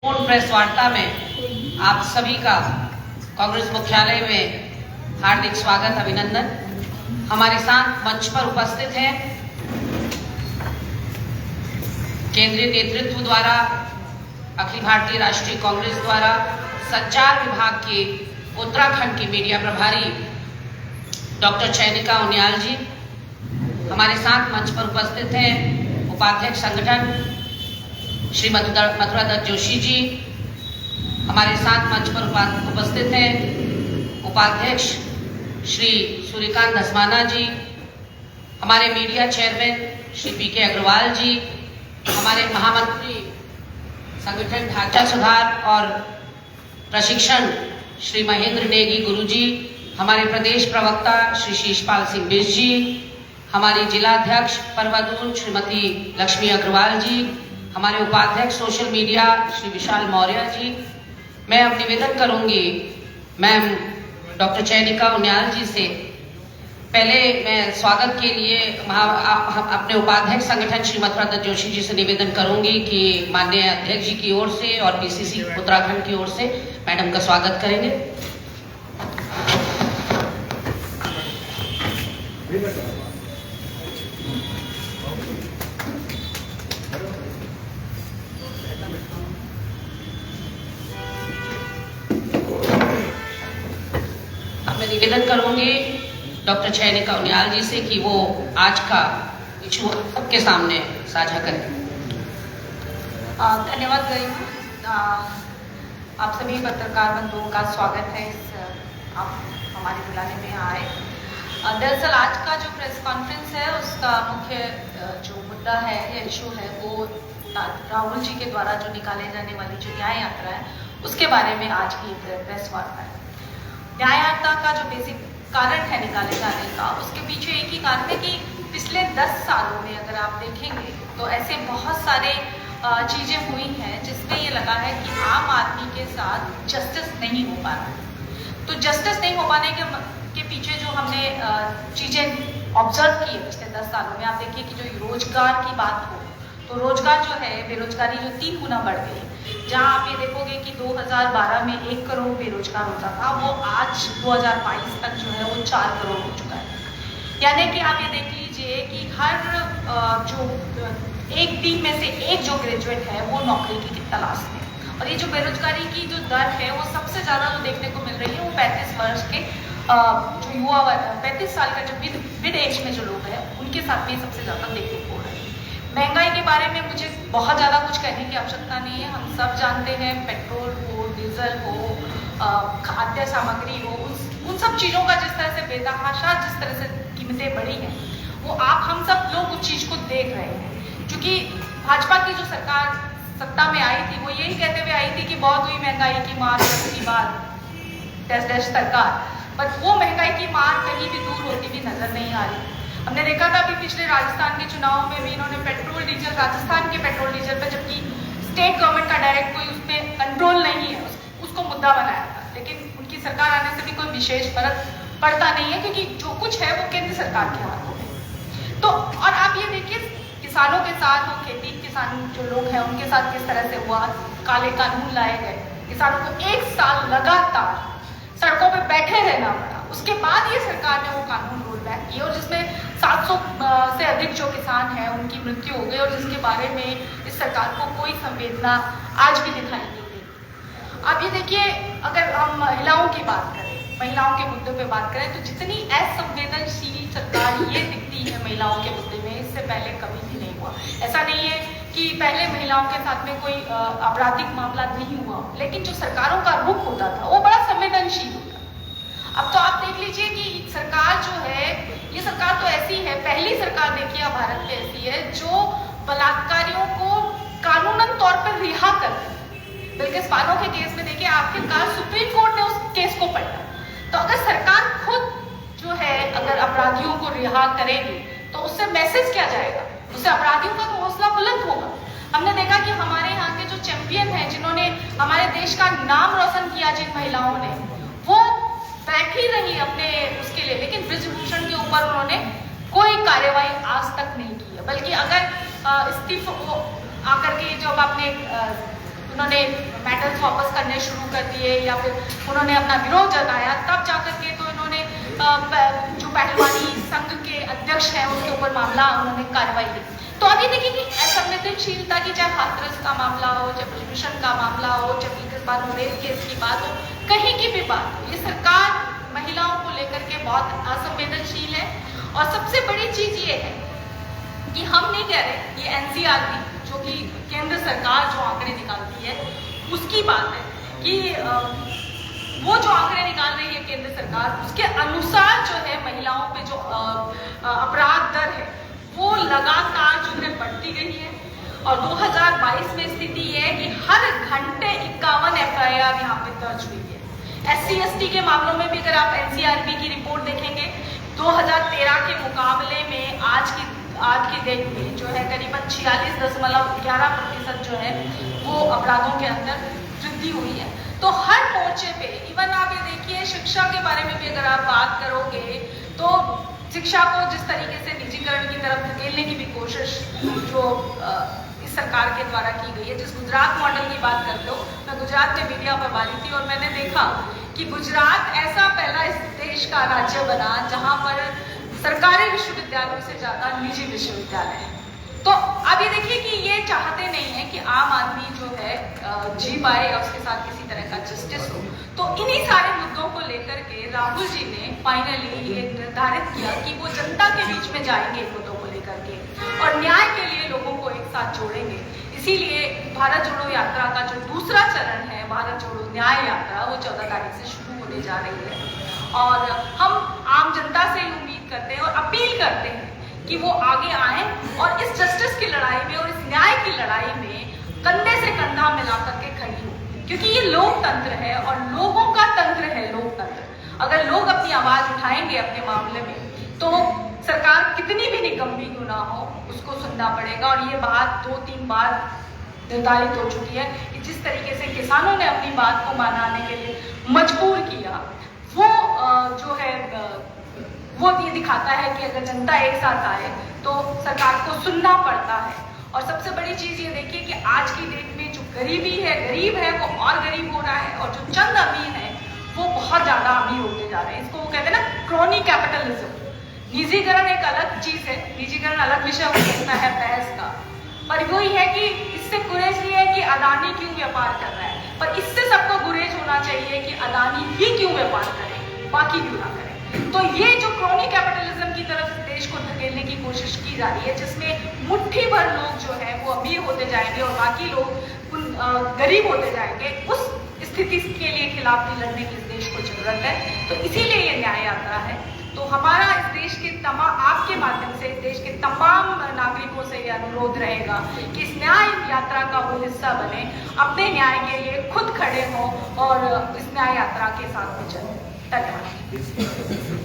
पूर्ण प्रेस वार्ता में आप सभी का कांग्रेस मुख्यालय में हार्दिक स्वागत, अभिनंदन। हमारे साथ मंच पर उपस्थित हैं केंद्रीय नेतृत्व द्वारा अखिल भारतीय राष्ट्रीय कांग्रेस द्वारा संचार विभाग के उत्तराखंड की मीडिया प्रभारी डॉक्टर चैनिका उनियाल जी। हमारे साथ मंच पर उपस्थित हैं उपाध्यक्ष संगठन श्री मथुरा दत्त जोशी जी। हमारे साथ मंच पर उपस्थित हैं उपाध्यक्ष श्री सूर्यकांत धस्माना जी, हमारे मीडिया चेयरमैन श्री पी के अग्रवाल जी, हमारे महामंत्री संगठन ढांचा सुधार और प्रशिक्षण श्री महेंद्र नेगी गुरु जी, हमारे प्रदेश प्रवक्ता श्री शीशपाल सिंह बिष्ट जी, हमारी जिलाध्यक्ष परवादून श्रीमती लक्ष्मी अग्रवाल जी, हमारे उपाध्यक्ष सोशल मीडिया श्री विशाल मौर्य जी। मैं अब निवेदन करूंगी मैम डॉक्टर चैनिका उनियाल जी से। पहले मैं स्वागत के लिए अपने उपाध्यक्ष संगठन श्री मथुरा दत्त जोशी जी से निवेदन करूंगी कि माननीय अध्यक्ष जी की ओर से और पीसीसी उत्तराखंड की ओर से मैडम का स्वागत करेंगे। मैं निवेदन करूंगी डॉक्टर चैनिका उनियाल जी से कि वो आज का इशू सबके सामने साझा करें। धन्यवाद गरिमा। आप सभी पत्रकार बंधुओं का स्वागत है आप हमारे बुलाने में आए। दरअसल आज का जो प्रेस कॉन्फ्रेंस है उसका मुख्य जो मुद्दा है या इशू है वो राहुल जी के द्वारा जो निकाले जाने वाली जो न्याय यात्रा है उसके बारे में आज की प्रेस वार्ता है। न्याय यात्रा का जो बेसिक कारण है निकाले जाने का, उसके पीछे एक ही कारण है कि पिछले 10 सालों में अगर आप देखेंगे तो ऐसे बहुत सारे चीजें हुई हैं जिसमें ये लगा है कि आम आदमी के साथ जस्टिस नहीं हो पा रहा। तो जस्टिस नहीं हो पाने के पीछे जो हमने चीजें ऑब्जर्व की है पिछले 10 सालों में, आप देखिए कि जो रोजगार की बात हो तो रोजगार जो है, बेरोजगारी जो 3 गुना बढ़ गई। जहां आप ये देखोगे कि 2012 में 1 करोड़ बेरोजगार होता था, वो आज 2022 तक जो है वो 4 करोड़ हो चुका है। यानी कि आप ये देख लीजिए कि हर जो एक टीम में से एक जो ग्रेजुएट है वो नौकरी की तलाश में। और ये जो बेरोजगारी की जो दर है वो सबसे ज्यादा जो देखने को मिल रही है वो 35 वर्ष के जो युवा 35 साल का जो मिड एज में जो लोग हैं उनके साथ में सबसे ज्यादा देखने को हो रहा है। महंगाई के बारे में मुझे बहुत ज़्यादा कुछ कहने की आवश्यकता नहीं है। हम सब जानते हैं पेट्रोल हो, डीजल हो, खाद्य सामग्री हो, उन सब चीज़ों का जिस तरह से बेतहाशा जिस तरह से कीमतें बढ़ी हैं वो हम सब लोग उस चीज़ को देख रहे हैं। क्योंकि भाजपा की जो सरकार सत्ता में आई थी वो यही कहते हुए आई थी कि बहुत हुई महंगाई की मार, उसके बाद डैश सरकार, बट वो महंगाई की मार कहीं भी दूर होती हुई नजर नहीं आ रही। हमने देखा था अभी पिछले राजस्थान के चुनाव में भी इन्होंने पेट्रोल डीजल, राजस्थान के पेट्रोल डीजल पर, जबकि स्टेट गवर्नमेंट का डायरेक्ट कोई उस पर कंट्रोल नहीं है, उसको मुद्दा बनाया था। लेकिन उनकी सरकार आने से भी कोई विशेष फर्क पड़ता नहीं है क्योंकि जो कुछ है वो केंद्र सरकार के हाथों में। तो और आप ये देखिए किसानों के साथ, वो खेती किसान जो लोग हैं उनके साथ किस तरह से हुआ, काले कानून लाए गए, किसानों को 1 साल लगातार सड़कों पे बैठे रहना पड़ा। उसके बाद ये सरकार ने वो कानून रोल बैक किए और जिसमें 700 से अधिक जो किसान हैं उनकी मृत्यु हो गई और जिसके बारे में इस सरकार को कोई संवेदना आज भी दिखाई नहीं देती। अब ये देखिए अगर हम महिलाओं की बात करें, महिलाओं के मुद्दे पे बात करें तो जितनी असंवेदनशील सरकार ये दिखती है महिलाओं के मुद्दे में, इससे पहले कभी भी नहीं हुआ। ऐसा नहीं है कि पहले महिलाओं के साथ में कोई आपराधिक मामला नहीं हुआ, लेकिन जो सरकारों का रुख होता था वो बड़ा संवेदनशील होता। अब तो आप देख लीजिए कि सरकार जो है, ये सरकार तो ऐसी है, पहली सरकार देखिए भारत में ऐसी है जो बलात्कारियों को कानूनन तौर पर रिहा कर दे। बिल्किस बानो के केस में देखिए आखिरकार सुप्रीम कोर्ट ने उस केस को पढ़ा। तो अगर सरकार खुद जो है अगर अपराधियों को रिहा करेगी तो उससे मैसेज क्या जाएगा, उससे अपराधियों का तो हौसला बुलंद होगा। हमने देखा कि हमारे यहाँ के जो चैंपियन हैं जिन्होंने हमारे देश का नाम रोशन किया, जिन महिलाओं ने, वो बैठी रही अपने उसके लिए, लेकिन ब्रिजभूषण के ऊपर उन्होंने कोई कार्यवाही आज तक नहीं की है। बल्कि अगर इस्तीफा आकर के जब आपने उन्होंने मेडल्स वापस करने शुरू कर दिए या फिर उन्होंने अपना विरोध जताया, तब जाकर के तो इन्होंने जो पहलवानी संघ के अध्यक्ष हैं उनके ऊपर मामला उन्होंने कार्रवाई की। तो अभी देखिए कि संवेदनशीलता की, चाहे हाथरस का मामला हो, चाहे ब्रिजभूषण का मामला हो, चाहे विकास रेप केस की बात हो, कहीं की भी बात हो, ये सरकार महिलाओं को लेकर के बहुत असंवेदनशील है। और सबसे बड़ी चीज ये है कि हम नहीं कह रहे, ये एनसीआरबी जो कि केंद्र सरकार जो आंकड़े निकालती है उसकी बात है कि वो जो आंकड़े निकाल रही है केंद्र सरकार, उसके अनुसार जो है महिलाओं पे जो अपराध दर है वो लगातार जो है बढ़ती गई है। और 2022 में स्थिति ये है कि हर घंटे 51 FIR यहाँ पे दर्ज हुई है। SC/ST के मामलों में भी अगर आप NCRB की रिपोर्ट देखेंगे, 2013 के मुकाबले में आज की डेट में जो है करीबन 46.11% जो है वो अपराधों के अंदर वृद्धि हुई है। तो हर मोर्चे पे, इवन आप ये देखिए शिक्षा के बारे में भी अगर आप बात करोगे तो शिक्षा को जिस तरीके से निजीकरण की तरफ धकेलने की भी कोशिश जो इस सरकार के द्वारा की गई है, जिस गुजरात मॉडल की बात करते हो, मैं गुजरात में मीडिया पर वाली थी और मैंने देखा कि गुजरात ऐसा पहला इस देश का राज्य बना जहां पर सरकारी विश्वविद्यालयों से ज्यादा निजी विश्वविद्यालय है। तो अब ये देखिए कि ये चाहते नहीं है कि आम आदमी जो है जी पाए या उसके साथ किसी तरह का जस्टिस हो। तो इन्हीं सारे मुद्दों को लेकर के राहुल जी ने फाइनली ये निर्धारित किया कि वो जनता के बीच में जाएंगे इन मुद्दों को लेकर के और न्याय के लिए लोगों को एक साथ जोड़ेंगे। इसीलिए भारत जोड़ो यात्रा का जो दूसरा चरण है, भारत जोड़ो न्याय यात्रा, वो 14 तारीख से शुरू होने जा रही है। और हम आम जनता से उम्मीद करते हैं और अपील करते हैं कि वो आगे आए और इस जस्टिस की लड़ाई में और इस न्याय की लड़ाई में कंधे से कंधा मिलाकर के खड़ी हो, क्योंकि ये लोकतंत्र है और लोगों का तंत्र है लोकतंत्र। अगर लोग अपनी आवाज उठाएंगे अपने मामले में तो सरकार कितनी भी निकम्मी क्यों ना हो उसको सुनना पड़ेगा। और ये बात 2-3 बार निर्धारित हो चुकी है कि जिस तरीके से किसानों ने अपनी बात को मनाने के लिए मजबूर किया, वो जो है वो ये दिखाता है कि अगर जनता एक साथ आए तो सरकार को सुनना पड़ता है। और सबसे बड़ी चीज ये देखिए कि आज की डेट में जो गरीब है वो और गरीब हो रहा है और जो चंद अमीर है वो बहुत ज्यादा अमीर होते जा रहे हैं। इसको वो कहते हैं ना क्रोनी कैपिटलिज्म। निजीकरण एक अलग चीज है, निजीकरण अलग विषय हो सकता है बहस का, पर वही है कि इससे गुरेज नहीं है कि अदानी क्यों व्यापार कर रहा है, पर इससे सबको गुरेज होना चाहिए कि अदानी ही क्यों व्यापार करे, बाकी क्यों ना करे। तो ये जो क्रोनी कैपिटलिज्म की तरफ देश को धकेलने की कोशिश की जा रही है, जिसमें मुट्ठी भर लोग जो है वो अमीर होते जाएंगे और बाकी लोग गरीब होते जाएंगे, उस स्थिति के लिए खिलाफ भी लड़ने की इस देश को जरूरत है। तो इसीलिए ये न्याय यात्रा है। तो हमारा इस देश के आपके माध्यम से इस देश के तमाम नागरिकों से ये अनुरोध रहेगा कि इस न्याय यात्रा का वो हिस्सा बने, अपने न्याय के लिए खुद खड़े हों और इस न्याय यात्रा के साथ में चलें। धन्यवाद।